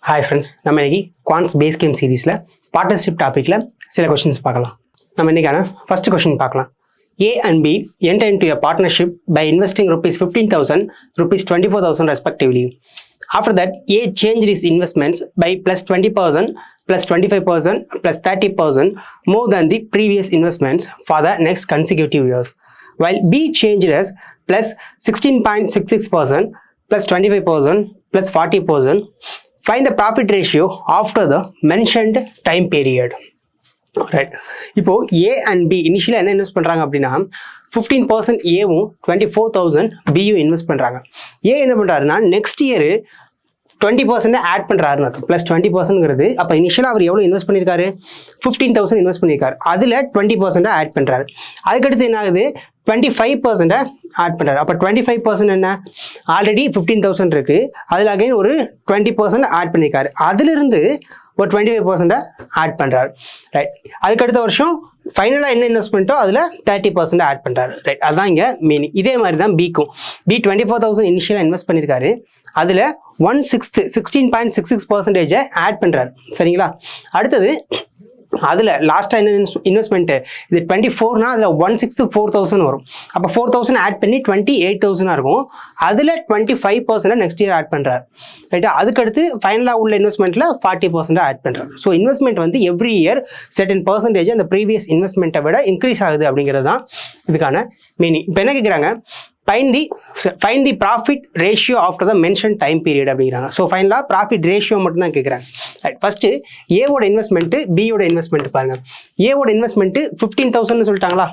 Hi friends, நம்ம இன்னைக்கு Quants Base Game Seriesல Partnership topicல சில questions பார்க்கலாம். நம்ம இன்னைக்கான first question பார்க்கலாம். A and B enter into a partnership by investing rupees 15,000, rupees 24,000 respectively. After that, A changed his investments by plus 20%, plus 25%, plus 30% more than the previous investments for the next consecutive years. While B changed as plus 16.66%, plus 25%, plus 40%. Find the profit ratio after the mentioned time period. Right. இப்போ A and B இனிஷியலாக என்ன invest பண்ணுறாங்க அப்படின்னா 15% ஏவும் 24,000 பியும் invest பண்ணுறாங்க. ஏ என்ன பண்ணுறாருன்னா நெக்ஸ்ட் இயர் 20% ஆட் பண்ணுறாருன்னு அர்த்தம். ப்ளஸ் 20%ங்கிறது அப்போ இனிஷியலாக அவர் எவ்வளோ இன்வெஸ்ட் பண்ணியிருக்காரு 15,000 இன்வெஸ்ட் பண்ணியிருக்காரு. அதில் 20% ஆட் பண்ணுறாரு. அதுக்கடுத்து என்ன ஆகுது 25% ஆட் பண்ணுறாரு. அப்போ 25% என்ன ஆல்ரெடி 15,000 இருக்குது, அதில் அகைன் ஒரு 20% ஆட் பண்ணியிருக்காரு. அதிலிருந்து ஒரு 25% ஆட் பண்ணுறாரு. ரைட். அதுக்கடுத்த வருஷம் ஃபைனலாக என்ன இன்வெஸ்ட்மெண்ட்டோ அதில் 30% ஆட் பண்ணுறாரு. ரைட். அதுதான் இங்கே மீனிங். இதே மாதிரி தான் பிக்கும். பி 24,000 இனிஷியலாக இன்வெஸ்ட் பண்ணியிருக்காரு, அதில் 1/6 16.66% ஆட் பண்ணுறாரு. சரிங்களா? அடுத்தது அதில் லாஸ்ட்டாக என்ன இன்வெஸ்ட்மெண்ட்டு இது 24னா அதில் 1/6 4,000 வரும். அப்போ 4,000 ஆட் பண்ணி 28,000 இருக்கும். அதில் 25% நெக்ஸ்ட் இயர் ஆட் பண்ணுறாரு. ரைட்டா? அதுக்கடுத்து ஃபைனலாக உள்ள இன்வெஸ்ட்மெண்ட்டில் 40% ஆட் பண்ணுறாரு. ஸோ இன்வெஸ்ட்மெண்ட் வந்து எவ்ரி இயர் certain percentage அந்த ப்ரீவியஸ் இன்வெஸ்ட்மெண்ட்டை விட இன்க்ரீஸ் ஆகுது அப்படிங்கிறது தான் இதுக்கான மீனிங். இப்போ என்ன கேட்குறாங்க, find the profit ratio after the mentioned time period அப்படிங்கிறாங்க. ஸோ ஃபைனலாக ப்ராஃபிட் ரேஷியோ மட்டும் தான் கேட்குறாங்க. ரைட். ஃபஸ்ட்டு ஏவோட இன்வெஸ்ட்மெண்ட்டு பியோட இன்வெஸ்ட்மெண்ட் பாருங்க. ஏவோட இன்வெஸ்ட்மெண்ட்டு 15,000 சொல்லிட்டாங்களா,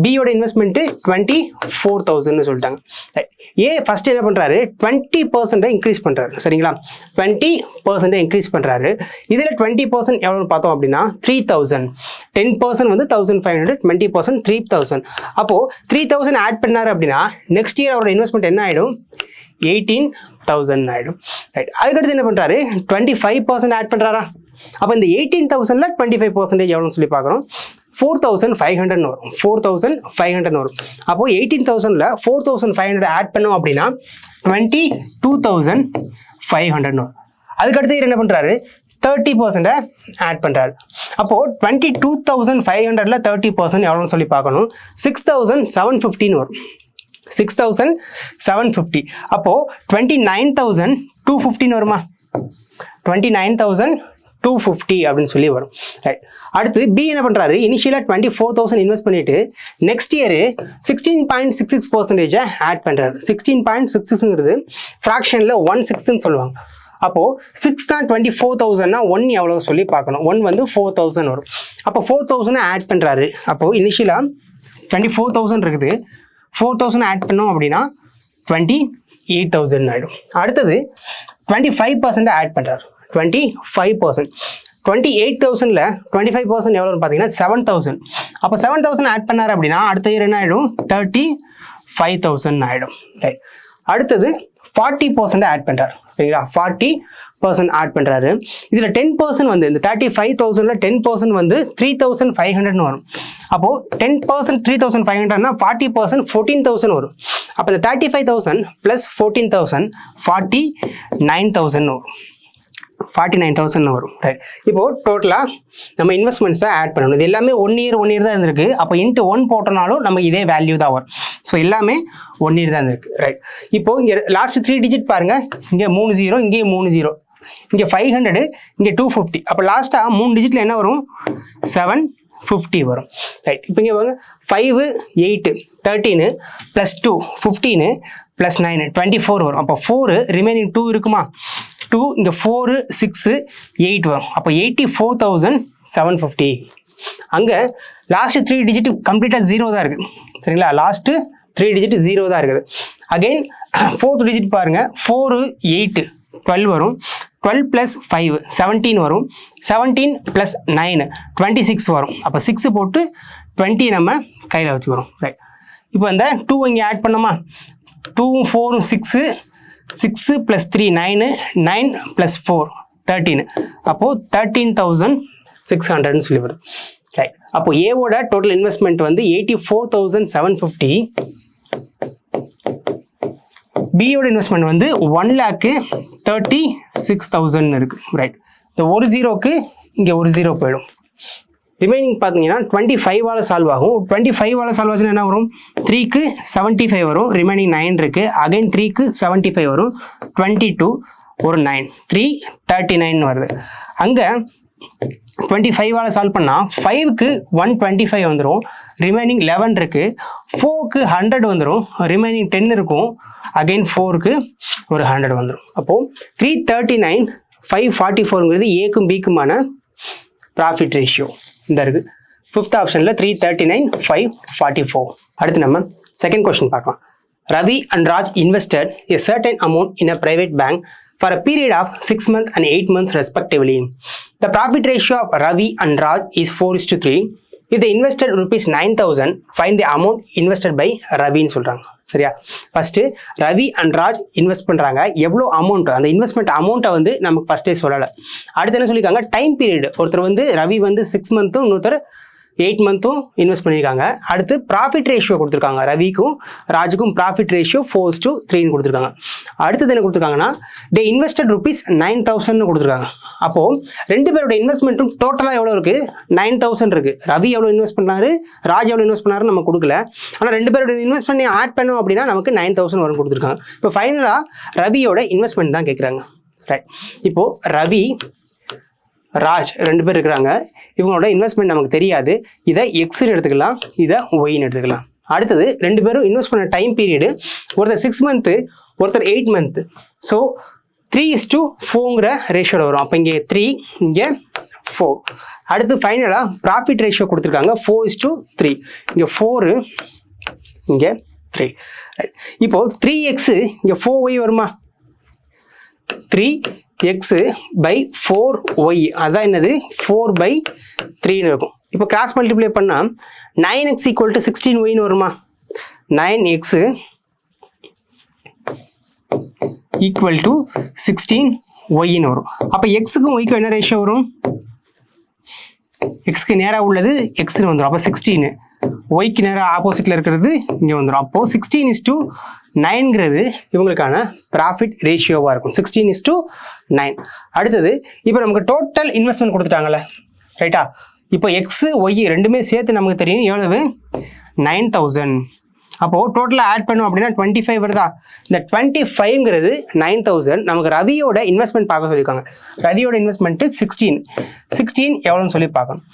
பியோட இன்வெஸ்ட்மெண்ட்டு 24,000 சொல்லிட்டாங்க. ரைட். ஏ ஃபர்ஸ்ட் என்ன பண்ணுறாரு 20% இன்க்ரீஸ் பண்ணுறாரு. சரிங்களா? 20% இன்க்ரீஸ் பண்ணுறாரு. இதில் 20% எவ்வளோன்னு பார்த்தோம் அப்படின்னா 3,000. 10% வந்து 1,500, 20% 3,000. அப்போது 3,000 ஆட் பண்ணாரு அப்படின்னா நெக்ஸ்ட் இயர் அவரோட இன்வெஸ்ட்மெண்ட் என்ன ஆகிடும் 18,000 ஆகிடும். ரைட். அதுக்கடுத்து என்ன பண்ணுறாரு 25% ஆட் பண்ணுறாரா. அப்போ இந்த 18,000ல் 25% எவ்வளோன்னு சொல்லி பார்க்குறோம் 4,500 வரும். 4,500 வரும். அப்போது 18,000ல் 4,500 ஆட் பண்ணோம் அப்படின்னா 22,500 வரும். அதுக்கடுத்து என்ன பண்ணுறாரு 30% ஆட் பண்ணுறாரு. அப்போது 22,500ல் 30% எவ்வளோன்னு சொல்லி பார்க்கணும் 6,750 வரும். 6,750. அப்போது 29,250 வருமா, 29,250 அப்படின்னு சொல்லி வரும். ரைட். அடுத்து பி என்ன பண்ணுறாரு இனிஷியலாக 24,000 இன்வெஸ்ட் பண்ணிட்டு நெக்ஸ்ட் இயர் 16.66% ஆட் பண்ணுறாரு. 16.66ங்கிறது ஃப்ராக்ஷனில் 1/6ன்னு சொல்லுவாங்க. அப்போது 6 தான் 24,000னா 1 எவ்வளோ சொல்லி பார்க்கணும். 1 வந்து 4,000 வரும். அப்போ 4,000 ஆட் பண்ணுறாரு. அப்போது இனிஷியலாக 24,000 இருக்குது, 4,000 ஆட் பண்ணோம் அப்படின்னா 28,000 ஆகிடும். அடுத்தது 25% ஆட் பண்ணுறாரு. 25%. 28,000ல் 25% எவ்வளோன்னு பார்த்தீங்கன்னா 7,000. அப்போ 7,000 ஆட் பண்ணார் அப்படின்னா அடுத்த இயர் என்ன ஆகிடும் 35,000 ஆகிடும். ரைட். அடுத்தது 40% ஆட் பண்ணுறாரு. சரிங்களா? 40% ஆட் பண்ணுறாரு. இதில் 10% வந்து இந்த 35,000ல் 10% வந்து 3,500 வரும். அப்போது 10% 3,500னா 40% 14,000 வரும். அப்போ இந்த 35,000 ப்ளஸ் 14,000 49,000 வரும். 49,000 வரும். ரைட். இப்போது டோட்டலாக நம்ம இன்வெஸ்ட்மெண்ட்ஸை ஆட் பண்ணணும். இது எல்லாமே ஒன் இயர் தான் இருந்திருக்கு. அப்போ இன்ட்டு 1 போட்டனாலும் நமக்கு இதே வேல்யூ தான் வரும். ஸோ எல்லாமே 1 இயர் தான் இருந்திருக்கு. ரைட். இப்போது இங்கே லாஸ்ட் 3 டிஜிட் பாருங்கள். இங்கே 3 0, இங்கே 3 0, இங்கே 500, இங்கே 250. அப்போ லாஸ்ட்டாக 3 டிஜிட்டில் என்ன வரும் 750 வரும். ரைட். இப்போ இங்கே பாருங்க 5 8 13 + 2 15 + 9 24 வரும். அப்போ 4 ரிமைனிங் 2 இருக்குமா, 2 இங்கே 4 6 8 வரும். அப்போ 84,750. அங்கே லாஸ்ட்டு 3 டிஜிட் கம்ப்ளீட்டாக 0 தான் இருக்குது. சரிங்களா? லாஸ்ட்டு 3 டிஜிட் 0 தான் இருக்குது. அகெயின் 4th டிஜிட் பாருங்கள் 4 8 12 வரும். 12 + 5 17 வரும். 17 + 9 26 வரும். அப்போ 6 போட்டு 20 நம்ம கையில் வச்சுக்கிறோம். ரைட். இப்போ இந்த 2 இங்கே ஆட் பண்ணோமா, 2 4 6 6 + 3 9 9 + 4 13. அப்போது 13,600 சொல்லி வரும். ரைட். அப்போ ஏவோட டோட்டல் இன்வெஸ்ட்மெண்ட் வந்து 84,750. பியோட இன்வெஸ்ட்மெண்ட் வந்து 1,36,000 இருக்குது. ரைட், இந்த ஒரு ஜீரோக்கு இங்கே ஒரு ஜீரோ போயிடும். ரிமைனிங் பார்த்தீங்கன்னா 25 சால்வ் ஆகும். 25 சால்வ் ஆச்சுன்னா என்ன வரும்? 3க்கு 75 வரும், ரிமைனிங் 9 இருக்குது. அகைன் 3க்கு 75 வரும், 22 ஒரு 9, 339 வருது. அங்கே 25 சால்வ் பண்ணால் 5க்கு 125 வந்துடும், ரிமைனிங் 11 இருக்குது. 4க்கு 100 வந்துடும், ரிமைனிங் 10 இருக்கும். அகைன் 4க்கு ஒரு 100 வந்துடும். அப்போது 339 544ங்கிறது ஏக்கும் பிக்குமான ப்ராஃபிட் ரேஷியோ இந்த இருக்குது. ஃபிஃப்த் ஆப்ஷனில் 339 544. அடுத்து நம்ம செகண்ட் கொஸ்டின் பார்க்கலாம். Ravi and Raj invested a certain amount in a private bank for a period of 6 months and 8 months respectively. The profit ratio of Ravi and Raj is 4:3. If they invested rupees 9,000, find the amount invested by ரவின்னு சொல்கிறாங்க. சரியா? First Ravi and Raj invest பண்ணுறாங்க. எவ்வளோ amount, அந்த investment அமௌண்ட்டை வந்து நமக்கு ஃபஸ்ட்டே சொல்லலை. அடுத்து என்ன சொல்லியிருக்காங்க? Time period. ஒருத்தர் வந்து ரவி வந்து 6 மந்த்தும், இன்னொருத்தர் 8 மந்த்தும் இன்வெஸ்ட் பண்ணியிருக்காங்க. அடுத்து ப்ராஃபிட் ரேஷியோ கொடுத்துருக்காங்க. ரவிக்கும் ராஜுக்கும் ப்ராஃபிட் ரேஷியோ 4:3 கொடுத்துருக்காங்க. அடுத்தது என்ன கொடுத்துருக்காங்கன்னா, தே இன்வெஸ்டட் rupees 9,000 கொடுத்துருக்காங்க. அப்போது ரெண்டு பேரோட இன்வெஸ்ட்மெண்ட்டும் டோட்டலாக எவ்வளோ இருக்குது? 9,000 இருக்குது. ரவி எவ்வளோ இன்வெஸ்ட் பண்ணாரு, ராஜ் எவ்வளோ இன்வெஸ்ட் பண்ணாரு நம்ம கொடுக்கல. ஆனால் ரெண்டு பேரோட இன்வெஸ்ட் பண்ணி ஆட் பண்ணோம் அப்படின்னா நமக்கு 9,000 வரும் கொடுத்துருக்காங்க. இப்போ ஃபைனலாக ரவியோட இன்வெஸ்ட்மெண்ட் தான் கேட்குறாங்க. ரைட், இப்போது ரவி ராஜ் ரெண்டு பேர் இருக்கிறாங்க. இவங்களோட இன்வெஸ்ட்மெண்ட் நமக்கு தெரியாது. இதை எக்ஸ்ன்னு எடுத்துக்கலாம், இதை ஒய்ன்னு எடுத்துக்கலாம். அடுத்தது ரெண்டு பேரும் இன்வெஸ்ட் பண்ண டைம் பீரியடு, ஒருத்தர் 6 மந்த்து, ஒருத்தர் 8 மந்த்து. ஸோ 3:4ங்கிற ரேஷியோட வரும். அப்போ இங்கே 3, இங்கே 4. அடுத்து ஃபைனலாக ப்ராஃபிட் ரேஷியோ கொடுத்துருக்காங்க 4:3. இங்கே 4, இங்கே 3. ரைட், இப்போது 3x இங்கே 4y வருமா? 3x by 4y, அதான் என்னது? 4/3ன்னு இருக்கும். இப்போ கிராஸ் மல்டிப்ளை பண்ணால் 9x ஈக்குவல் டு 16yன்னு வருமா? 9x ஈக்குவல் டு 16yன்னு வரும். அப்போ எக்ஸுக்கும் ஒய்க்கும் என்ன ரேஷியோ வரும்? எக்ஸ்க்கு நேராக உள்ளது எக்ஸ்ன்னு வந்துடும். அப்போ 16, ஒய்க்கு நேராக ஆப்போசிட்டில் இருக்கிறது இங்கே வந்துடும். அப்போது 16:9ங்கிறது இவங்களுக்கான ப்ராஃபிட் ரேஷியோவாக இருக்கும். 16:9. அடுத்தது இப்போ நமக்கு டோட்டல் இன்வெஸ்ட்மெண்ட் கொடுத்துட்டாங்கல்ல, ரைட்டா? இப்போ எக்ஸு ஒய் ரெண்டுமே சேர்த்து நமக்கு தெரியும் எவ்வளவு? 9,000. அப்போது டோட்டலாக ஆட் பண்ணோம் அப்படின்னா 25 வருதா? இந்த 25ங்கிறது 9,000. நமக்கு ரவியோட இன்வெஸ்ட்மெண்ட் பார்க்க சொல்லியிருக்காங்க. ரவியோட இன்வெஸ்ட்மெண்ட்டு 16 எவ்வளோன்னு சொல்லி பார்க்கணும்.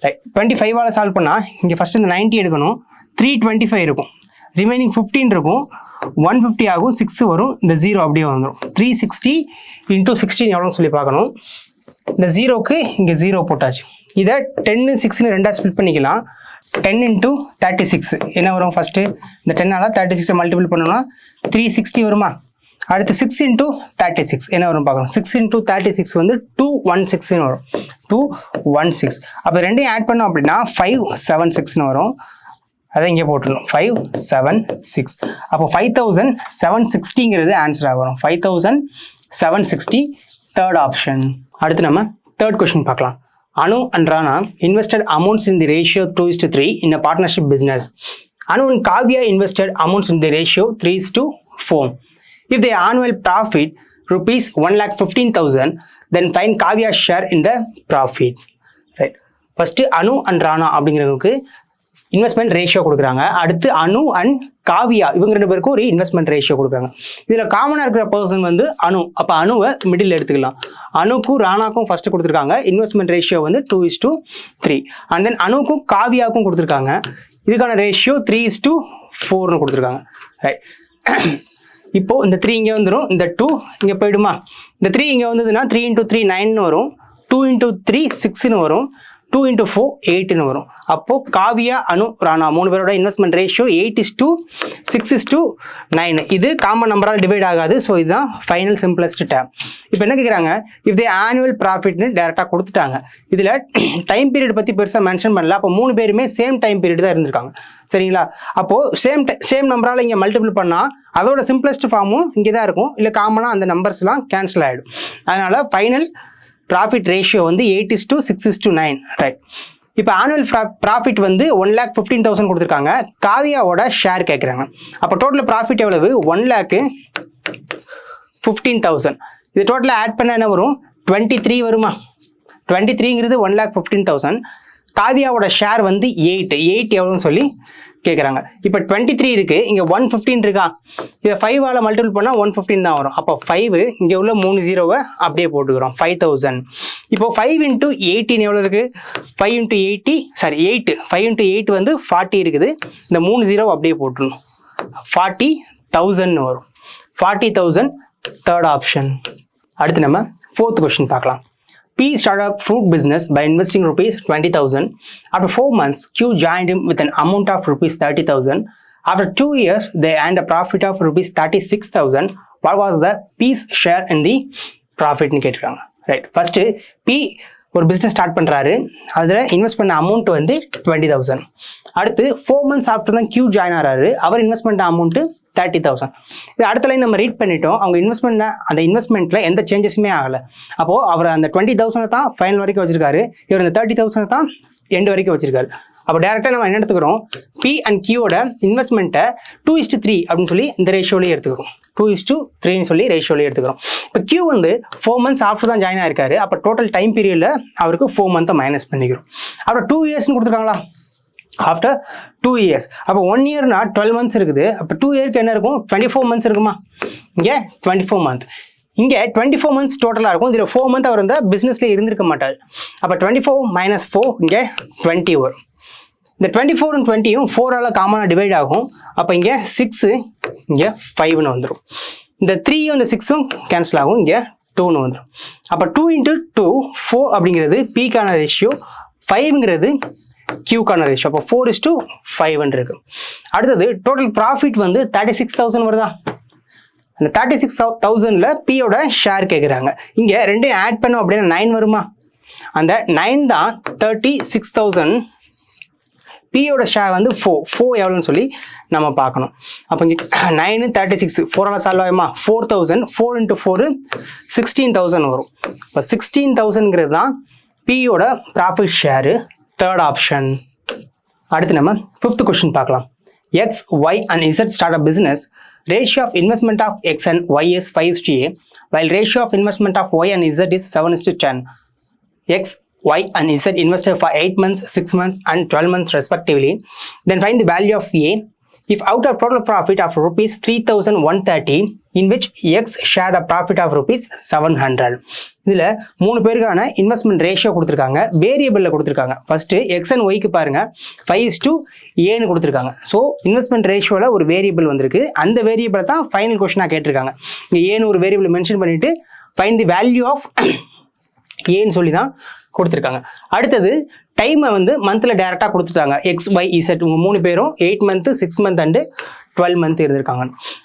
ரைட், 25 சால்வ் பண்ணால் இங்கே ஃபஸ்ட்டு இந்த 90 எடுக்கணும், 325 இருக்கும், ரிமைனிங் 15 இருக்கும், 150 ஆகும், 6 வரும், இந்த 0 அப்படியே வந்துடும். 360 × 16 எவ்வளோன்னு சொல்லி பார்க்கணும். இந்த 0க்கு இங்கே 0 போட்டாச்சு. இதை 10, 6ன்னு ரெண்டாக ஸ்பிளிட் பண்ணிக்கலாம். 10 × 36 என்ன வரும்? ஃபஸ்ட்டு இந்த 10ஆல் 36 மல்டிபிள் பண்ணோம்னா 360 வருமா? அடுத்து 6 × 36 என்ன வரும் பார்க்கணும். 6 × 36 வந்து 216 வரும். 216. அப்போ ரெண்டையும் ஆட் பண்ணோம் அப்படின்னா 576 வரும். அதை இங்கே போட்டுடணும், 576. அப்போ 5,760ங்கிறது ஆன்சராக வரும். 5,760, தேர்ட் ஆப்ஷன். அடுத்து நம்ம தேர்ட் கொஸ்டின் பார்க்கலாம். Anu and Rana invested amounts in the ratio 2:3 in a partnership business. Anu and Kavya invested amounts in the ratio 3:4. If the annual profit rupees 1,15,000, then find Kavya's share in the profit. Right. First, Anu and Rana அப்படிங்கிறவங்களுக்கு investment ratio கொடுக்குறாங்க. அடுத்து அனு and Kavya இவங்க ரெண்டு பேருக்கும் ஒரு investment ratio கொடுக்குறாங்க. இதில் காமனாக இருக்கிற பர்சன் வந்து அனு. அப்போ அணுவை மிடில் எடுத்துக்கலாம். அணுக்கும் ராணாக்கும் ஃபர்ஸ்ட் கொடுத்துருக்காங்க. இன்வெஸ்ட்மெண்ட் ரேஷியோ வந்து 2:3. அண்ட் தென் அணுக்கும் காவியாவுக்கும் கொடுத்துருக்காங்க. இதுக்கான ரேஷியோ 3:4ன்னு கொடுத்துருக்காங்க. ரைட், இப்போ இந்த 3 இங்கே வந்துடும், இந்த 2 இங்கே போயிடுமா? இந்த 3 இங்கே வந்ததுன்னா 3 × 3 9ன்னு வரும், 2 × 3 6ன்னு வரும், 2 × 4 8ன்னு வரும். அப்போது காவியா அனு ராணா 3 பேரோட இன்வெஸ்ட்மெண்ட் ரேஷியோ 8:6:9. இது காமன் நம்பரால் டிவைட் ஆகாது. ஸோ இதுதான் ஃபைனல் சிம்பிளஸ்ட் டேம். இப்போ என்ன கேட்குறாங்க? இஃப் தே ஆனுவல் ப்ராஃபிட்னு டேரெக்டாக கொடுத்துட்டாங்க. இதில் டைம் பீரியட் பற்றி பெருசாக மென்ஷன் பண்ணல. அப்போ 3 பேருமே சேம் டைம் பீரியட் தான் இருந்திருக்காங்க. சரிங்களா? அப்போது சேம் நம்பரால் இங்கே மல்டிபிள் பண்ணால் அதோட சிம்பிளஸ்ட் ஃபார்மும் இங்கே தான் இருக்கும். இல்லை காமனாக அந்த நம்பர்ஸ்லாம் கேன்சல் ஆகிடும். அதனால் ஃபைனல் ப்ராஃபிட் ரேஷியோ வந்து 8:6:9. ரைட், இப்போ ஆனுவல் ப்ராஃபிட் வந்து 1,15,000 கொடுத்துருக்காங்க. காவியாவோட ஷேர் கேட்குறாங்க. அப்போ டோட்டல் ப்ராஃபிட் எவ்வளவு? 1,15,000. இது டோட்டலாக ஆட் பண்ண என்ன வரும்? 23 வருமா? 23ங்கிறது 1,15,000. காவியாவோட ஷேர் வந்து 8 எவ்வளோன்னு சொல்லி கேட்குறாங்க. இப்போ 23 இருக்குது, இங்கே 115 இருக்கா? இதை 5ஆல் மல்டிபிள் பண்ணால் 115 தான் வரும். அப்போ 5 இங்கே உள்ள 3 0வை அப்படியே போட்டுக்கிறோம். 5,000. இப்போ 5 × 18 எவ்வளோ இருக்குது? 5 × 8 5 × 8 வந்து 40 இருக்குது. இந்த 3 0 அப்படியே போட்டுடணும். 40,000 வரும். 40,000 தேர்ட் ஆப்ஷன். அடுத்து நம்ம 4th கொஸ்டின் பார்க்கலாம். P started up fruit business by investing rupees 20,000. After 4 months, Q joined him with an amount of rupees 30,000. After 2 years, they earned a profit of rupees 36,000. What was the P's share in the profit? கேட்டிருக்காங்க. Right, first P ஒரு business start பண்ணுறாரு. அதில் invest பண்ண amount வந்து 20,000. அடுத்து 4 months after தான் Q join ஆகிறாரு. அவர் invest பண்ண அமௌண்ட்டு 30,000. இது அடுத்த லைன் நம்ம ரீட் பண்ணிட்டோம். அவங்க அந்த இன்வெஸ்ட்மெண்ட்டில் எந்த சேஞ்சஸுமே ஆகலை. அப்போது அவர் அந்த 20,000 தான் ஃபைனல் வரைக்கும் வச்சிருக்காரு. இவர் இந்த 30,000 தான் எண்டு வரைக்கும் வச்சிருக்காரு. அப்போ டேரெக்டாக நம்ம என்ன எடுத்துக்கிறோம்? P அண்ட் Qயோட இன்வெஸ்ட்மெண்ட்டை 2:3 அப்படின்னு சொல்லி இந்த ரேஷியோலேயே எடுத்துக்கிறோம். 2:3ன்னு சொல்லி ரேஷியோலேயே எடுத்துக்கிறோம். இப்போ Q வந்து 4 months ஆஃப்டர் தான் ஜாயின் ஆயிருக்காரு. அப்போ டோட்டல் டைம் பீரியடில் அவருக்கு 4 month மைனஸ் பண்ணிக்கிறோம். அப்புறம் 2 yearsன்னு கொடுத்துருக்காங்களா? After 2 years. அப்போ 1 yearனா 12 months இருக்குது. அப்போ 2 yearக்கு என்ன இருக்கும்? 24 months இருக்குமா? இங்கே 24 month. இங்கே 24 months டோட்டலாக இருக்கும். இதில் 4 month அவர் வந்து பிஸ்னஸில் இருந்திருக்க மாட்டார். அப்போ 24 - 4 இங்கே 20 வரும். இந்த 24 and 20யும் 4ஆல் காமனாக டிவைட் ஆகும். அப்போ இங்கே 6 இங்கே 5ன்னு வந்துடும். இந்த 3யும் இந்த 6ம் கேன்சல் ஆகும். இங்கே 2ன்னு வந்துடும். அப்போ 2 × 2 4 அப்படிங்கிறது Pக்கான ரேஷியோ, 5ங்கிறது Qக்கான ரேஷியோ. அப்போ 4:5 இருக்கு. அடுத்தது டோட்டல் ப்ராஃபிட் வந்து 36,000 வருதா? அந்த 36,000ல் Pயோட ஷேர் கேட்குறாங்க. இங்கே ரெண்டையும் ஆட் பண்ணோம் அப்படின்னா 9 வருமா? அந்த 9 தான் 36,000. Pயோட ஷேர் வந்து 4 எவ்வளோன்னு சொல்லி நம்ம பார்க்கணும். அப்போ இங்கே 9 36 4ஆல் சால்வ் ஆகுமா? 4,000. 4 × 4 16,000 வரும். இப்போ 16,000ங்கிறது தான் Pயோட ப்ராஃபிட் ஷேரு, தேர்ட் ஆப்ஷன். அடுத்து நம்ம 5th கொஸ்டின் பார்க்கலாம். X, Y and Z start a business. Ratio of investment of X and Y is 5:8, while ratio of investment of Y and Z is 7:10. X, Y and Z invested for 8 months, 6 months and 12 months respectively. Then find the value of A. If out of total profit of rupees 3,130, in which X shared a profit of rupees 700. இதில் 3 பேருக்கான investment ratio கொடுத்துருக்காங்க, வேரியபிளில் கொடுத்துருக்காங்க. First X and ஒய்க்கு பாருங்கள் 5:8 கொடுத்துருக்காங்க. So investment ரேஷியோவில் ஒரு variable வந்திருக்கு. அந்த வேரியபிளை தான் ஃபைனல் கொஸ்டினாக கேட்டிருக்காங்க. இங்கே ஏன்னு ஒரு வேரியபிள் மென்ஷன் பண்ணிவிட்டு ஃபைண்ட் தி வேல்யூ ஆஃப் ஏன்னு சொல்லி தான் கொடுத்துருக்காங்க. அடுத்தது டைமை வந்து மந்தில் டேரெக்டாக கொடுத்துட்டாங்க. எக்ஸ், ஒய், இசட் உங்கள் 3 பேரும் 8 month, 6 month அண்டு 12 month இருந்திருக்காங்க.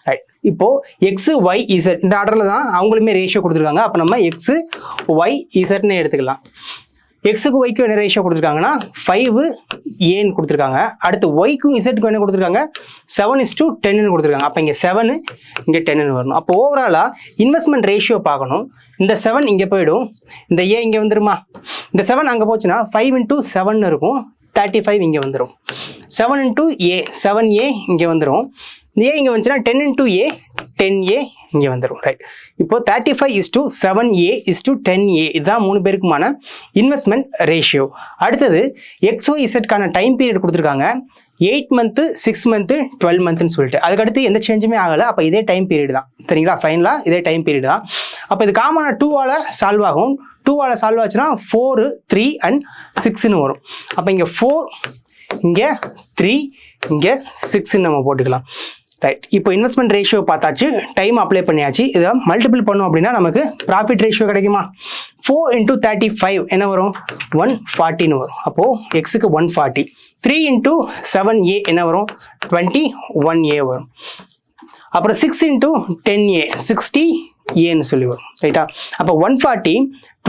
ரைட், இப்போது எக்ஸு, ஒய், இசட் இந்த ஆர்டரில் தான் அவங்களுமே ரேஷியோ கொடுத்துருக்காங்க. அப்போ நம்ம எக்ஸு, ஒய், இசட்னு எடுத்துக்கலாம். எக்ஸுக்கு ஒய்க்கும் என்ன ரேஷியோ கொடுத்துருக்காங்கன்னா 5:8 கொடுத்துருக்காங்க. அடுத்து ஒய்க்கும் இசட்டுக்கும் என்ன கொடுத்துருக்காங்க? 7:10 கொடுத்துருக்காங்க. அப்போ இங்கே 7 இங்கே 10 வரணும். அப்போ ஓவராலாக இன்வெஸ்ட்மெண்ட் ரேஷியோ பார்க்கணும். இந்த 7 இங்கே போயிடும், இந்த ஏ இங்கே வந்துருமா? இந்த 7 அங்கே போச்சுன்னா 5 × 7 இருக்கும், 35 இங்கே வந்துடும். 7 × A 7A இங்கே வந்துடும். ஏ இங்கே வந்துச்சுன்னா 10 × A 10A இங்கே வந்துடும். ரைட், இப்போ 35:7A:10A இதுதான் 3 பேருக்குமான இன்வெஸ்ட்மெண்ட் ரேஷியோ. அடுத்தது XYZக்கான டைம் பீரியட் கொடுத்துருக்காங்க 8 month, 6 month, 12 monthன்னு சொல்லிட்டு. அதுக்கடுத்து எந்த சேஞ்சுமே ஆகலை. அப்போ இதே டைம் பீரியட் தான், சரிங்களா? ஃபைனலாக இதே டைம் பீரியட் தான். அப்போ இது காமனாக 2ஆல் சால்வ் ஆகும். 2ஆல் சால்வ் ஆச்சுன்னா 4, 3 and 6ன்னு வரும். அப்போ இங்கே 4 இங்கே 3 இங்கே 6ன்னு நம்ம போட்டுக்கலாம். ரைட், இப்போ இன்வெஸ்ட்மெண்ட் ரேஷியோ பார்த்தாச்சு, டைம் அப்ளை பண்ணியாச்சு. இதை மல்டிபிள் பண்ணோம் அப்படின்னா நமக்கு ப்ராஃபிட் ரேஷியோ கிடைக்குமா? 4 × 35 என்ன வரும்? 140ன்னு வரும். அப்போது எக்ஸுக்கு 140. 3 × 7A என்ன வரும்? 21A வரும். அப்புறம் 6 × 10A 60Aன்னு சொல்லி வரும். ரைட்டா? அப்போ 140,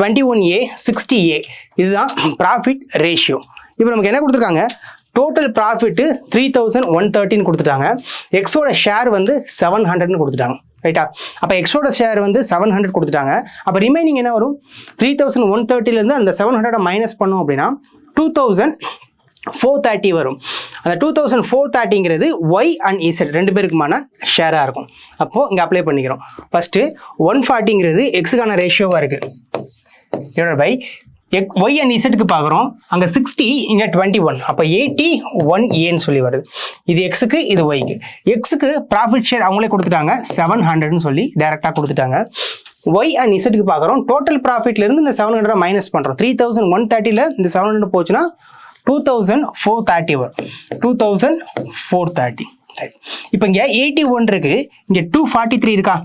21A, 60A இதுதான் ப்ராஃபிட் ரேஷியோ. இப்போ நமக்கு என்ன கொடுத்துருக்காங்க? டோட்டல் ப்ராஃபிட்டு 3,113 கொடுத்துட்டாங்க. எக்ஸோட ஷேர் வந்து 700ன்னு கொடுத்துட்டாங்க. ரைட்டா? அப்போ எக்ஸோட ஷேர் வந்து 700 கொடுத்துட்டாங்க. அப்போ ரிமைனிங் என்ன வரும்? 3,130லேருந்து அந்த 700 மைனஸ் பண்ணோம் அப்படின்னா 2430 வரும். அந்த 2430ங்கிறது Y and Z ரெண்டு பேருக்குமான ஷேராக இருக்கும். அப்போது இங்கே அப்ளை பண்ணிக்கிறோம். ஃபஸ்ட்டு 140ங்கிறது எக்ஸுக்கான ரேஷியோவாக இருக்குது. டிவைடட் பை Y and Zக்கு பார்க்குறோம். அங்கே 60, இங்கே 21. அப்போ 81Aன்னு சொல்லி வருது. இது எக்ஸுக்கு, இது ஒய்க்கு. எக்ஸுக்கு ப்ராஃபிட் ஷேர் அவங்களே கொடுத்துட்டாங்க, 700ன்னு சொல்லி டேரெக்டாக கொடுத்துட்டாங்க. Y and Zக்கு பார்க்குறோம். டோட்டல் ப்ராஃபிட்லேருந்து இந்த 700 மைனஸ் பண்ணுறோம். 3130ல் இந்த 700 போச்சுன்னா 2430 வரும். 2430. ரைட். இப்போ இங்கே 81 இருக்குது, இங்கே 243 இருக்கா?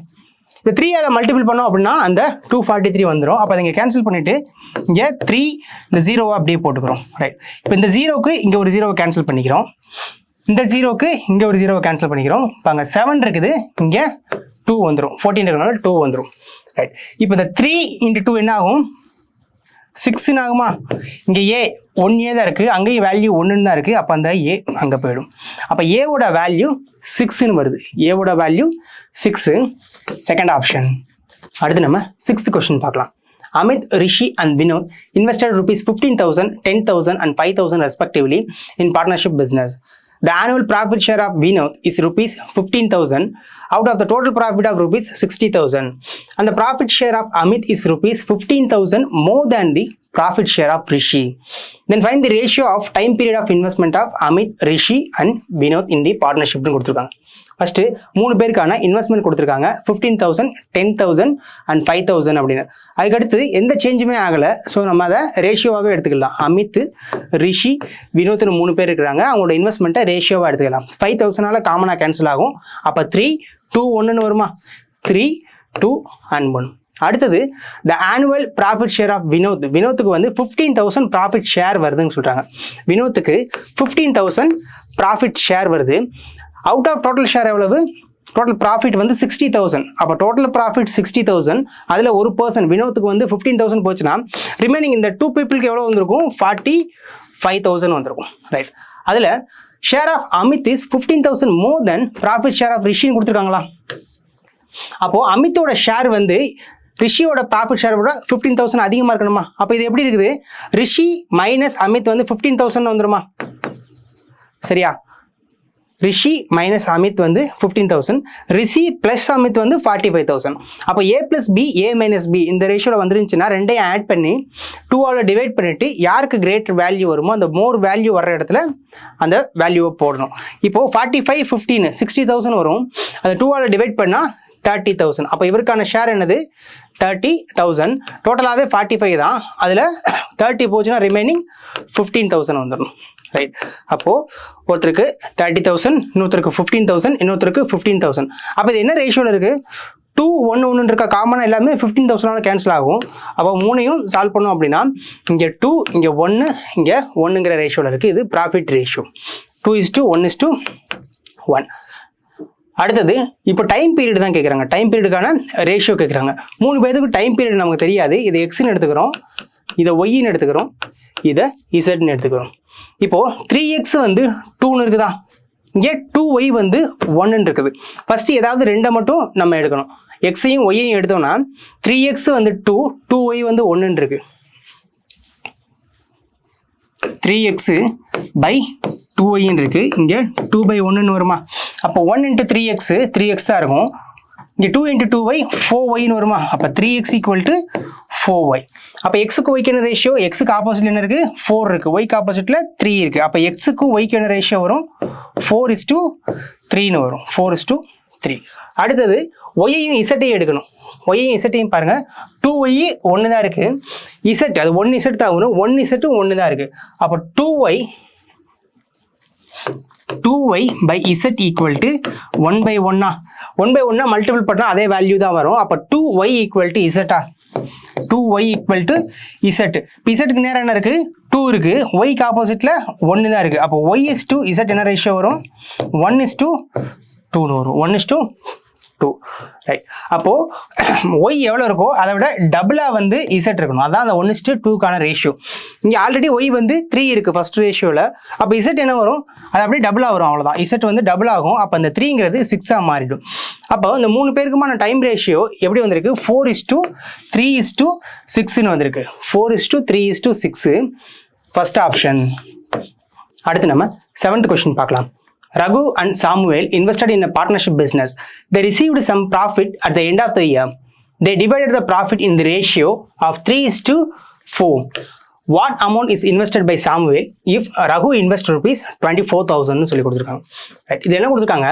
இந்த 3ஆல் மல்டிபிள் பண்ணோம் அப்படின்னா அந்த 243 வந்துடும். அப்போ அதை இங்கே கேன்சல் பண்ணிவிட்டு இங்கே 3 இந்த 0வை அப்படியே போட்டுக்கிறோம். ரைட். இப்போ இந்த 0க்கு இங்கே ஒரு 0வை கேன்சல் பண்ணிக்கிறோம். இந்த 0க்கு இங்கே ஒரு 0வை கேன்சல் பண்ணிக்கிறோம். இப்போ அங்கே 7 இருக்குது, இங்கே 2 வந்துடும். 14 இருக்கிறனால 2 வந்துடும். ரைட். இப்போ இந்த 3 × 2 என்ன ஆகும்? 6 ஆகுமா? இங்கே A 1A தான் இருக்குது, அங்கேயும் வேல்யூ 1ன்னு தான் இருக்குது. அப்போ அந்த A அங்கே போயிடும். அப்போ ஏவோட வேல்யூ 6ன்னு வருது. ஏவோட வேல்யூ 6, செகண்ட் ஆப்ஷன். அடுத்து நம்ம 6th கொஸ்டின் பார்க்கலாம். Amit, Rishi and Vinod invested rupees 15,000, 10,000 and 5,000 respectively in partnership business. The annual profit share of Vinod is rupees 15,000 out of the total profit of rupees 60,000. And the profit share of Amit is rupees 15,000 more than the profit share of Rishi. Then find the ratio of time period of investment of Amit, Rishi and Vinod in the partnership. First 3 பேருக்கான investment கொடுத்துருக்காங்க, 15,000, 10,000 and 5,000 அப்படின்னு. அதுக்கடுத்து எந்த சேஞ்சுமே ஆகலை. So நம்ம அதை ரேஷியோவாகவே எடுத்துக்கலாம். அமித், ரிஷி, வினோத்னு 3 பேர் இருக்கிறாங்க. அவங்களோட இன்வெஸ்ட்மெண்ட்டை ரேஷியோவாக எடுத்துக்கலாம். 5,000ஆல் காமனாக கேன்சல் ஆகும். அப்போ 3, 2, 1ன்னு வருமா? 3, 2 and 1. அடுத்தது the annual profit share of Vinod. வினோத்துக்கு வந்து 15,000 ப்ராஃபிட் ஷேர் வருதுன்னு சொல்கிறாங்க. வினோத்துக்கு 15,000 ப்ராஃபிட் ஷேர் வருது. அவுட் ஆஃப் டோட்டல் ஷேர் எவ்வளவு? டோட்டல் ப்ராஃபிட் வந்து 60,000. அப்போ டோட்டல் ப்ராஃபிட் 60,000. அதில் ஒரு பர்சன் வினோத்துக்கு வந்து 15,000 போச்சுன்னா ரிமைனிங் இந்த 2 பீப்புளுக்கு எவ்வளோ வந்திருக்கும்? 45,000 வந்திருக்கும். ரைட். அதில் share of Amit is 15,000 more then profit share of ரிஷின்னு கொடுத்துருக்காங்களா? அப்போது அமித்தோட ஷேர் வந்து ரிஷியோட ப்ராஃபிட் ஷேர் விட 15,000 அதிகமாக இருக்கணுமா? அப்போ இது எப்படி இருக்குது? ரிஷி மைனஸ் அமித் வந்து 15,000 வந்துருமா? சரியா? ரிஷி மைனஸ் அமித் வந்து 15,000, ரிஷி ப்ளஸ் அமித் வந்து 45,000. அப்போ A + B, A - B இந்த ரேஷியோவில் வந்துருந்துச்சுன்னா ரெண்டையும் ஆட் பண்ணி 2ஆல் டிவைட் பண்ணிவிட்டு யாருக்கு கிரேட் வேல்யூ வருமோ அந்த மோர் வேல்யூ வர்ற இடத்துல அந்த வேல்யூவை போடணும். இப்போது 45, 15, 60,000 வரும். அதை 2ஆல் டிவைட் பண்ணால் 30,000. அப்போ இவருக்கான ஷேர் என்னது? 30,000. டோட்டலாகவே 45 தான். அதில் 30 போச்சுன்னா ரிமைனிங் 15,000 வந்துடும். ரைட். அப்போது ஒருத்தருக்கு 30,000, இன்னொருத்தருக்கு 15,000, இன்னொருத்தருக்கு 15,000. அப்போ இது என்ன ரேஷியோவில் இருக்குது? 2, 1, 1 இருக்க காமனாக எல்லாமே 15,000 கேன்சல் ஆகும். அப்போ 3ஐயும் சால்வ் பண்ணோம் அப்படின்னா இங்கே 2, இங்கே 1, இங்கே 1ங்கிற ரேஷியோவில் இருக்குது. இது ப்ராஃபிட் ரேஷியோ. 2:1:1. அடுத்தது இப்போ டைம் பீரியட் தான் கேட்குறாங்க. டைம் பீரியடுக்கான ரேஷியோ கேட்குறாங்க. 3 பேருக்கு டைம் பீரியட் நமக்கு தெரியாது. இதை எக்ஸ்ன்னு எடுத்துக்கிறோம், இதை ஒய்ன்னு எடுத்துக்கிறோம், இதை இசட்னு எடுத்துக்கிறோம். இப்போது 3x வந்து 2ன்னு இருக்குதா? இங்கே 2y வந்து 1ன்னு இருக்குது. ஃபஸ்ட்டு ஏதாவது 2 மட்டும் நம்ம எடுக்கணும். எக்ஸையும் ஒய்யையும் எடுத்தோம்னா 3x வந்து 2, 2y வந்து 1ன்னு இருக்கு. 3x by 2yன்னு இருக்கு. இங்கே 2/1ன்னு வருமா? அப்போ 1 × 3x 3x தான் இருக்கும். இங்கே 2 × 2y 4yன்னு வருமா? அப்போ 3x = 4y. அப்போ எக்ஸுக்கு ஒய்க்கு என்ன ரேஷியோ? எக்ஸுக்கு ஆப்போசிட்ல என்ன இருக்குது? 4 இருக்குது. ஒய்க்கு ஆப்போசிட்டில் 3 இருக்குது. அப்போ எக்ஸுக்கும் ஒய்க்கு என்ன ரேஷியோ வரும்? 4:3ன்னு வரும். 4:3. அடுத்தது ஒய்யையும் இசட்டையும் எடுக்கணும். ஒய்யையும் இசட்டையும் பாருங்கள். 2y 1 தான் இருக்குது. இசட் அது 1 இசட் தான் வரும். 1 இசட்டும் 1 தான் இருக்குது. அப்போ 2y by z = 1/1. 1/1 மல்டிபிள் பண்ணால் அதே வேல்யூ தான் வரும். அப்போ 2y = z. 2y = z. இப்போ இசட்டுக்கு நேரம் என்ன இருக்குது? 2 இருக்குது. ஒய்க்கு ஆப்போசிட்டில் 1 தான் இருக்குது. அப்போ y/z என்ன ரேஷியோ வரும்? 1:2 வரும். 1:2. ரைட். அப்போது ஒய் எவ்வளோ இருக்கோ அதை விட டபுளாக வந்து இசட் இருக்கணும். அதான் அந்த 1:2க்கான ரேஷியோ. இங்கே ஆல்ரெடி ஒய் வந்து 3 இருக்குது ஃபர்ஸ்ட் ரேஷியோவில். அப்போ இசட் என்ன வரும்? அது அப்படியே டபுளாக வரும். அவ்வளோதான். இசட் வந்து டபுள் ஆகும். அப்போ அந்த 3ங்கிறது 6ஆக மாறிடும். அப்போ இந்த 3 பேருக்குமான டைம் ரேஷியோ எப்படி வந்திருக்கு? 4:3:6ன்னு வந்திருக்கு. 4:3:6. First option. அடுத்து நம்ம 7th கொஸ்டின் பார்க்கலாம். Raghu and Samuel invested in a partnership business. They received some profit at the end of the year. They divided the profit in the ratio of 3:4. What amount is invested by Samuel if Raghu invests rupees 24,000 சொல்லி கொடுத்துருக்காங்க. Right, இது என்ன கொடுத்துருக்காங்க?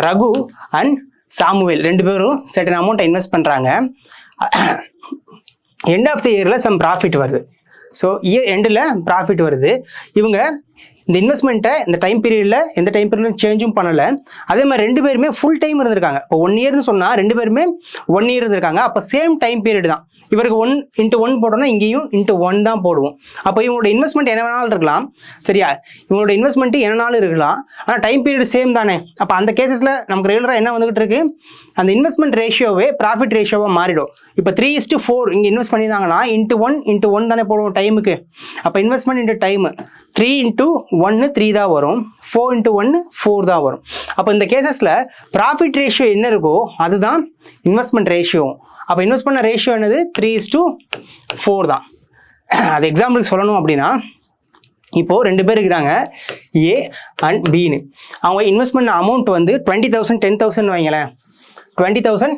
Raghu and Samuel ரெண்டு பேரும் certain amount invest பண்ணுறாங்க. End of the இயரில் some profit வருது. ஸோ இயர் எண்டில் ப்ராஃபிட் வருது. இவங்க இந்த இன்வெஸ்ட்மெண்ட்டை இந்த டைம் பீரியடில் எந்த டைம் பீரியட்லையும் சேஞ்சும் பண்ணலை. அதே மாதிரி ரெண்டு பேருமே ஃபுல் டைம் இருந்திருக்காங்க. இப்போ 1 இயர்னு சொன்னால் ரெண்டு பேருமே 1 இயர் இருந்திருக்காங்க. அப்போ சேம் டைம் பீரியட் தான். இவருக்கு 1x1 போட்டோம்னா இங்கேயும் x1 தான் போடுவோம். அப்போ இவங்களோட இன்வெஸ்ட்மெண்ட் என்ன வேணாலும் இருக்கலாம். சரியா, இவங்களோட இன்வெஸ்ட்மெண்ட்டு என்னனாலும் இருக்கலாம். ஆனால் டைம் பீரியட் சேம் தானே. அப்போ அந்த கேசஸில் நமக்கு ரெகுலராக என்ன வந்துகிட்டு இருக்கு, அந்த இன்வெஸ்ட்மெண்ட் ரேஷியோவே ப்ராஃபிட் ரேஷியோவாக மாறிடும். இப்போ 3:4 இங்கே இன்வெஸ்ட் பண்ணியிருந்தாங்கன்னா x1 தானே போடுவோம் டைமுக்கு. அப்போ இன்வெஸ்ட்மெண்ட் இன்ட்டு டைமு 3:1 3 தான் வரும், 4:1 4 தான் வரும். அப்போ இந்த கேசஸில் ப்ராஃபிட் ரேஷியோ என்ன இருக்கோ அதுதான் இன்வெஸ்ட்மெண்ட் ரேஷியோ. அப்போ இன்வெஸ்ட் பண்ண ரேஷியோ என்னது 3:4 தான். அது எக்ஸாம்பிளுக்கு சொல்லணும் அப்படின்னா, இப்போது ரெண்டு பேர் இருக்கிறாங்க ஏ அண்ட் பின்னு. அவங்க இன்வெஸ்ட் பண்ண அமௌண்ட் வந்து 20,000 10,000 வைங்களேன். 20,000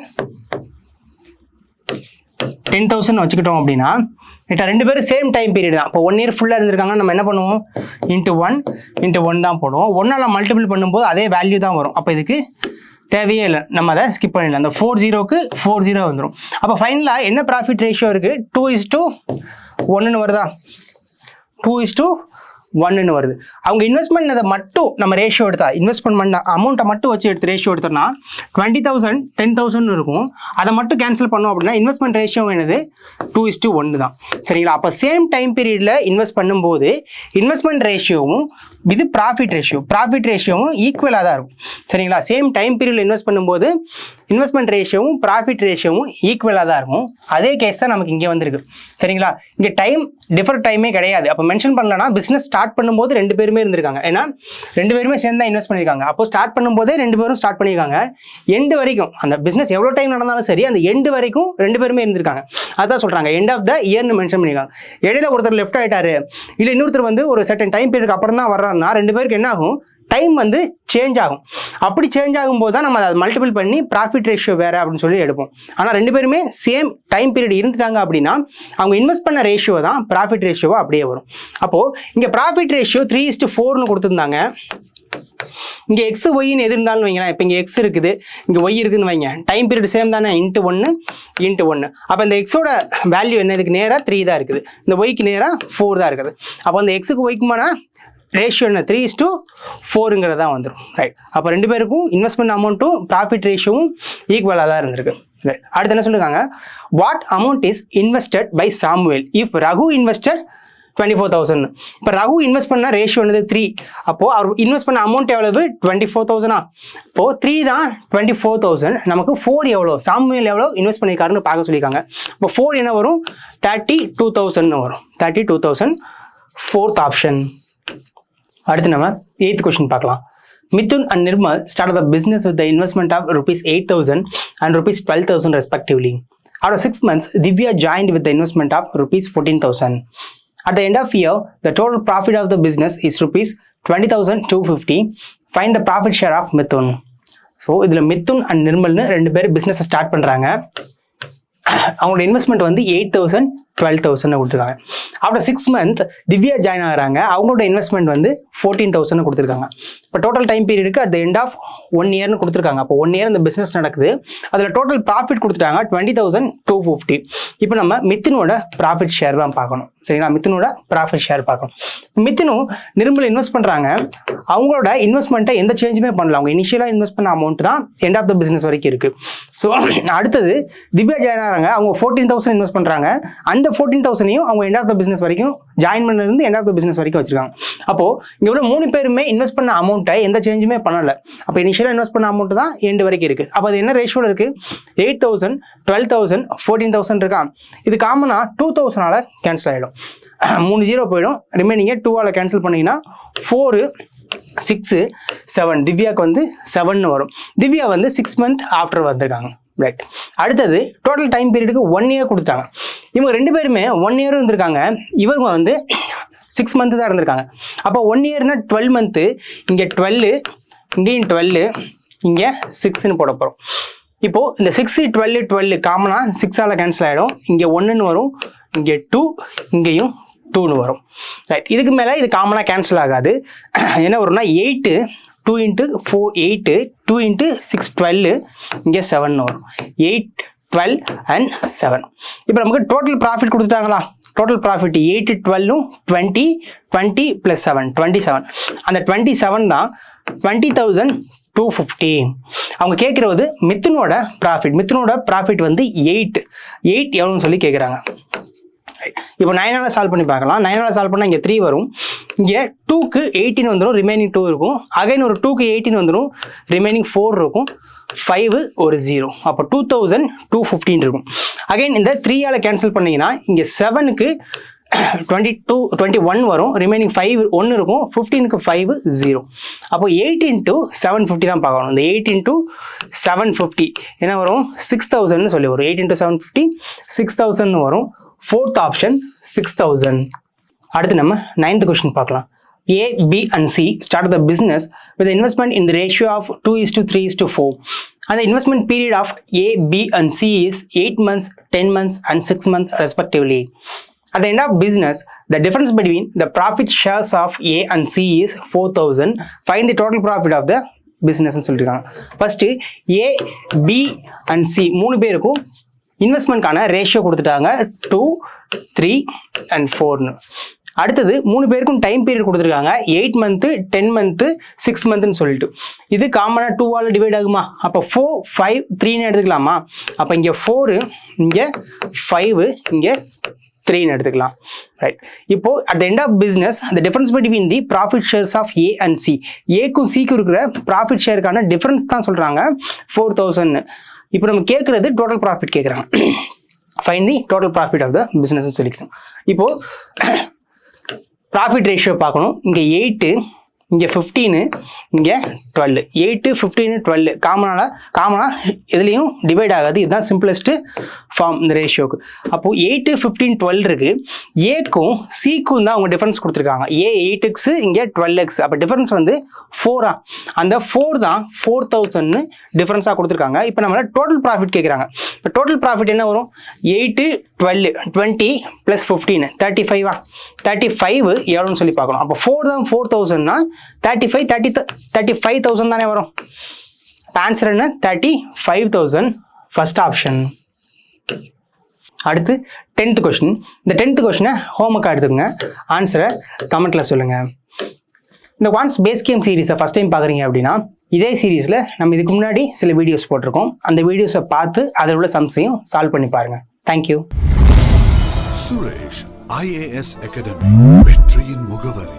10,000 வச்சுக்கிட்டோம் அப்படின்னா இப்போ ரெண்டு பேரும் சேம் டைம் பீரியட் தான். இப்போ 1 இயர் ஃபுல்லாக இருந்திருக்காங்க. நம்ம என்ன பண்ணுவோம், x1 தான் போடுவோம். 1ஆல் மல்டிபிள் பண்ணும்போது அதே வேல்யூ தான் வரும். அப்போ இதுக்கு தேவையே இல்லை, நம்ம அதை ஸ்கிப் பண்ணிடலாம். அந்த 40க்கு 40 வந்துடும். அப்போ ஃபைனலாக என்ன ப்ராஃபிட் ரேஷியோ இருக்குது, 2:1 வருதா, 2:1 வருது. அவங்க இன்வெஸ்ட்மெண்ட் அதை மட்டும் நம்ம ரேஷியோ எடுத்தா, இன்வெஸ்ட்மெண்ட் பண்ண அமௌண்ட்டை மட்டும் வச்சு எடுத்து ரேஷியோ எடுத்தோம்னா 20,000 10,000 இருக்கும். அதை மட்டும் கேன்சல் பண்ணோம் அப்படின்னா இன்வெஸ்ட்மெண்ட் ரேஷியோ என்னது 2:1 தான். சரிங்களா, அப்போ சேம் டைம் பீரியடில் இன்வெஸ்ட் பண்ணும்போது இன்வெஸ்ட்மெண்ட் ரேஷியோவும் இது ப்ராஃபிட் ரேஷியோவும் ஈக்குவலாக தான் இருக்கும். சரிங்களா, சேம் டைம் பீரியடில் இன்வெஸ்ட் பண்ணும்போது இன்வெஸ்ட்மெண்ட் ரேஷியோவும் ப்ராஃபிட் ரேஷியோவும் ஈக்குவலாக தான் இருக்கும். அதே கேஸ் தான் நமக்கு இங்கே வந்திருக்கு. சரிங்களா, இங்கே டிஃபர் டைமே கிடையாது. அப்போ மென்ஷன் பண்ணலன்னா பிஸ்னஸ் ஸ்டார்ட் பண்ணும்போது ரெண்டு பேருமே இருந்திருக்காங்க. ஏன்னா ரெண்டு பேருமே சேர்ந்து தான் இன்வெஸ்ட் பண்ணியிருக்காங்க. அப்போ ஸ்டார்ட் பண்ணும்போதே ரெண்டு பேரும் ஸ்டார்ட் பண்ணியிருக்காங்க. எண்டு வரைக்கும் அந்த பிஸ்னஸ் எவ்வளோ டைம் நடந்தாலும் சரி அந்த எண்டு வரைக்கும் ரெண்டு பேருமே இருந்திருக்காங்க. அதான் சொல்கிறாங்க எண்ட் ஆஃப் த இயர்னு மென்ஷன் பண்ணியிருக்காங்க. இடையில ஒருத்தர் லெஃப்ட் ஆகிட்டாரு, இல்லை இன்னொருத்தர் வந்து ஒரு சர்டன் டைம் பீரியடுக்கு அப்புறம் தான் வர்றாருன்னா ரெண்டு பேருக்கு என்ன ஆகும், டைம் வந்து சேஞ்ச் ஆகும். அப்படி சேஞ்ச் ஆகும்போது தான் நம்ம அதை மல்டிபிள் பண்ணி ப்ராஃபிட் ரேஷியோ வேறு அப்படின்னு சொல்லி எடுப்போம். ஆனால் ரெண்டு பேருமே சேம் டைம் பீரியட் இருந்துட்டாங்க அப்படின்னா அவங்க இன்வெஸ்ட் பண்ண ரேஷியோ தான் ப்ராஃபிட் ரேஷியோவாக அப்படியே வரும். அப்போது இங்கே ப்ராஃபிட் ரேஷியோ 3:4 கொடுத்துருந்தாங்க. இங்கே எக்ஸ் ஒய்ன்னு எது இருந்தாலும் வைங்களேன். இப்போ இங்கே எக்ஸ் இருக்குது, இங்கே ஒய் இருக்குதுன்னு வைங்க. டைம் பீரியட் சேம் தானே, x1. அப்போ இந்த எக்ஸோட வேல்யூ என்ன, இதுக்கு நேராக 3 தான் இருக்குது, இந்த ஒய்க்கு நேராக 4 தான் இருக்குது. அப்போ அந்த எக்ஸுக்கு ஒய்க்குமான ரேஷியோ என்ன 3:4 வந்துடும். ரைட், அப்போ ரெண்டு பேருக்கும் இன்வெஸ்ட்மெண்ட் அமௌண்ட்டும் ப்ராஃபிட் ரேஷியோவும் ஈக்குவலாக தான் இருந்திருக்கு. ரைட், அடுத்து என்ன சொல்லியிருக்காங்க, what amount is invested by Samuel if Raghu invested 24,000. இப்போ ரகு இன்வெஸ்ட் பண்ண ரேஷியோ என்னது 3. அப்போது அவர் இன்வெஸ்ட் பண்ண அமௌண்ட் எவ்வளவு 24,000. இப்போது 3 தான் 24,000. நமக்கு 4 எவ்வளோ, சாமுவேல் எவ்வளோ இன்வெஸ்ட் பண்ணியிருக்காருன்னு பார்க்க சொல்லியிருக்காங்க. இப்போ 4 என்ன வரும் 32,000 வரும். 32,000 4th ஆப்ஷன். அடுத்து நம்ம 8th கொஸ்டின் பார்க்கலாம். Mithun and Nirmal started the business with the investment of ₹8,000 and ₹12,000 respectively. After 6 months, Divya joined with the investment of ₹14,000. At the end of year, the total profit of the business is ₹20,250. Find the profit share of Mithun. So இதில் Mithun and நிர்மல்னு ரெண்டு பேர் பிஸ்னஸை start பண்ணுறாங்க. அவங்களோட investment வந்து 8,000 12,000 கொடுத்துருக்காங்க. After 6 months Divya join ஆகிறாங்க. அவங்களோட இன்வெஸ்ட்மெண்ட் வந்து 14,000 கொடுத்துருக்காங்க. இப்போ டோட்டல் டைம் பீரியடுக்கு அட் த எண்ட் ஆஃப் 1 இயர்னு கொடுத்துருக்காங்க. அப்போ 1 இயர் இந்த பிஸ்னஸ் நடக்குது. அதில் டோட்டல் ப்ராஃபிட் கொடுத்துட்டாங்க 20,250. இப்போ நம்ம மித்துனோட ப்ராஃபிட் ஷேர் தான் பார்க்கணும். சரிங்களா, மித்துனோட ப்ராஃபிட் ஷேர் பார்க்கணும். மித்துனும் நிர்மல் இன்வெஸ்ட் பண்ணுறாங்க. அவங்களோட இன்வெஸ்ட்மெண்ட்டை எந்த சேஞ்சுமே பண்ணல. அவங்க இனிஷியலாக இன்வெஸ்ட் பண்ண அமௌண்ட் தான் எண்ட் ஆஃப் த பிஸ்னஸ் வரைக்கும் இருக்குது. ஸோ அடுத்தது திவ்யா ஜாயின் ஆகிறாங்க. அவங்க 14,000 இன்வெஸ்ட் பண்ணுறாங்க. அந்த 14,000ஐயும் அவங்க எண்ட் ஆஃப் த பிஸ்னஸ் வரைக்கும் ஜாயின் பண்ணது எண்ட் ஆஃப் த பிஸ்னஸ் வரைக்கும் வச்சிருக்காங்க. அப்போது இங்கே உள்ள 3 பேருமே இன்வெஸ்ட் பண்ண அமௌண்ட்டை எந்த சேஞ்சுமே பண்ணலை. அப்போ இனிஷியலாக இன்வெஸ்ட் பண்ண அமௌண்ட் தான் எண்டு வரைக்கும் இருக்குது. அப்போ அது என்ன ரேஷியோவில் இருக்குது 8,000 12,000 14,000 இருக்கா. இது காமனாக 2,000ஆல் கேன்சல் ஆகிடும். 3 0 போயிடும். ரிமைனிங்கை 2ஆல் கேன்சல் பண்ணிங்கன்னா 4 6 7. திவ்யாவுக்கு வந்து 7 வரும். திவ்யா வந்து 6 months ஆஃப்டர் வந்திருக்காங்க. ரைட், அடுத்தது டோட்டல் டைம் பீரியடுக்கு 1 இயர் கொடுத்தாங்க. இவங்க ரெண்டு பேருமே 1 இயர் இருந்திருக்காங்க. இவங்க வந்து 6 மந்த் தான் இருந்திருக்காங்க. அப்போ 1 இயர்னா 12 மந்த்து, இங்கே 12, இங்கேயும் 12, இங்கே 6ன்னு போட போகிறோம். இப்போது இந்த 6, 12, 12 காமனாக 6ஆல் கேன்சல் ஆகிடும். இங்கே 1ன்னு வரும், இங்கே 2, இங்கேயும் 2ன்னு வரும். ரைட், இதுக்கு மேலே இது காமனாக கேன்சல் ஆகாது. என்ன வரும்னா 8, 2 × 4 8, 2 × 6 12, இங்கே 7ன்னு வரும். 8, 12 and 7. இப்போ நமக்கு டோட்டல் ப்ராஃபிட் கொடுத்துட்டாங்களா? Total profit 8, 12, 20, 20 + 7 27. அந்த 27 தான் 20,250. அவங்க கேட்குறது மித்துனோட ப்ராஃபிட் வந்து 8 எவ்வளோன்னு சொல்லி கேட்குறாங்க. இப்போ 9ஆல் சால்வ் பண்ணி பார்க்கலாம். 9ஆல் சால்வ் பண்ணால் இங்கே 3 வரும், இங்கே 2க்கு 18 வந்துடும், ரிமைனிங் 2 இருக்கும். அகைன் ஒரு 2க்கு 18 வந்துடும், ரிமைனிங் 4 இருக்கும். 5 ஒரு 0, அப்போ 2,215 இருக்கும். அகைன் இந்த 3ஆல் கேன்சல் பண்ணிங்கன்னா இங்கே 7க்கு 21 வரும், ரிமைனிங் 5 1 இருக்கும், 15க்கு 5 0. அப்போ 8 × 750 தான் பார்க்கணும். இந்த 8 × 750 என்ன வரும்? 6,000ன்னு சொல்லி வரும். 8 × 750 6,000ன்னு வரும். 4th option 6,000. அடுத்து நம்ம 9th கொஸ்டின் பார்க்கலாம். A, B and C start the business with the investment in the ratio of 2:3:4. And the investment period of A, B and C is 8 months, 10 months and 6 months respectively. At the end of business, the difference between the profit shares of A and C is 4,000. Find the total profit of the business ன்னு சொல்லியிருக்காங்க. First A, B and C 3 பேருக்கும் இன்வெஸ்ட்மெண்ட்கான ratio கொடுத்துட்டாங்க 2, 3 and 4ன்னு. அடுத்தது 3 பேருக்கும் time period கொடுத்துருக்காங்க 8 month, 10 month, 6 மந்த்னு சொல்லிட்டு. இது காமனாக 2ஆல் டிவைட் ஆகுமா? அப்போ 4, 5, 3ன்னு எடுத்துக்கலாமா? அப்போ இங்கே 4, இங்கே 5, இங்கே 3ன்னு எடுத்துக்கலாம். ரைட், இப்போ at the end of business the difference between the profit shares of A and C, ஏக்கும் சிக்கும் இருக்கிற ப்ராஃபிட் ஷேருக்கான டிஃபரன்ஸ் தான் சொல்கிறாங்க 4,000. இப்போ நம்ம கேட்குறது டோட்டல் ப்ராஃபிட் கேட்குறாங்க. Find the total profit of the பிஸ்னஸ்ன்னு சொல்லிக்கிறோம். இப்போது ப்ராஃபிட் ரேஷியோ பார்க்கணும். இங்கே 8, இங்கே 15, இங்கே 12. 8, 15, 12 காமனாக இதுலேயும் டிவைட் ஆகாது. இதுதான் சிம்பிளஸ்ட்டு ஃபார்ம் இந்த ரேஷியோக்கு. அப்போது 8, 15, 12 இருக்குது. ஏக்கும் சிக்கும் தான் அவங்க டிஃபரன்ஸ் கொடுத்துருக்காங்க. ஏ 8x, இங்கே 12x. அப்போ டிஃபரன்ஸ் வந்து 4. அந்த 4 தான் 4,000ன்னு டிஃபரன்ஸாக கொடுத்துருக்காங்க. இப்போ நம்மள டோட்டல் ப்ராஃபிட் கேட்குறாங்க. இப்போ டோட்டல் ப்ராஃபிட் என்ன வரும்? 8, 12, 20 + 15 35. 35 எவ்வளோன்னு சொல்லி பார்க்கணும். அப்போ 4 தான் 4,000னா 35,000 தானே வரும். ஆன்சர் என்ன? 35,000. First option. அடுத்து 10th கொஸ்டின். இந்த 10th கொஸ்டினை ஹோம்ஒர்க்காக எடுத்துக்கோங்க. ஆன்சரை கமெண்ட்டில் சொல்லுங்கள். இந்த குவான்ட்ஸ் பேஸ் கேம் சீரீஸை ஃபஸ்ட் டைம் பார்க்குறீங்க அப்படின்னா இதே சீரீஸில் நம்ம இதுக்கு முன்னாடி சில வீடியோஸ் போட்டிருக்கோம். அந்த வீடியோஸை பார்த்து அதில் உள்ள சம்ஸையும் சால்வ் பண்ணி பாருங்கள். தேங்க்யூ. சுரேஷ் IAS அகாடமி, வெற்றியின் முகவரி.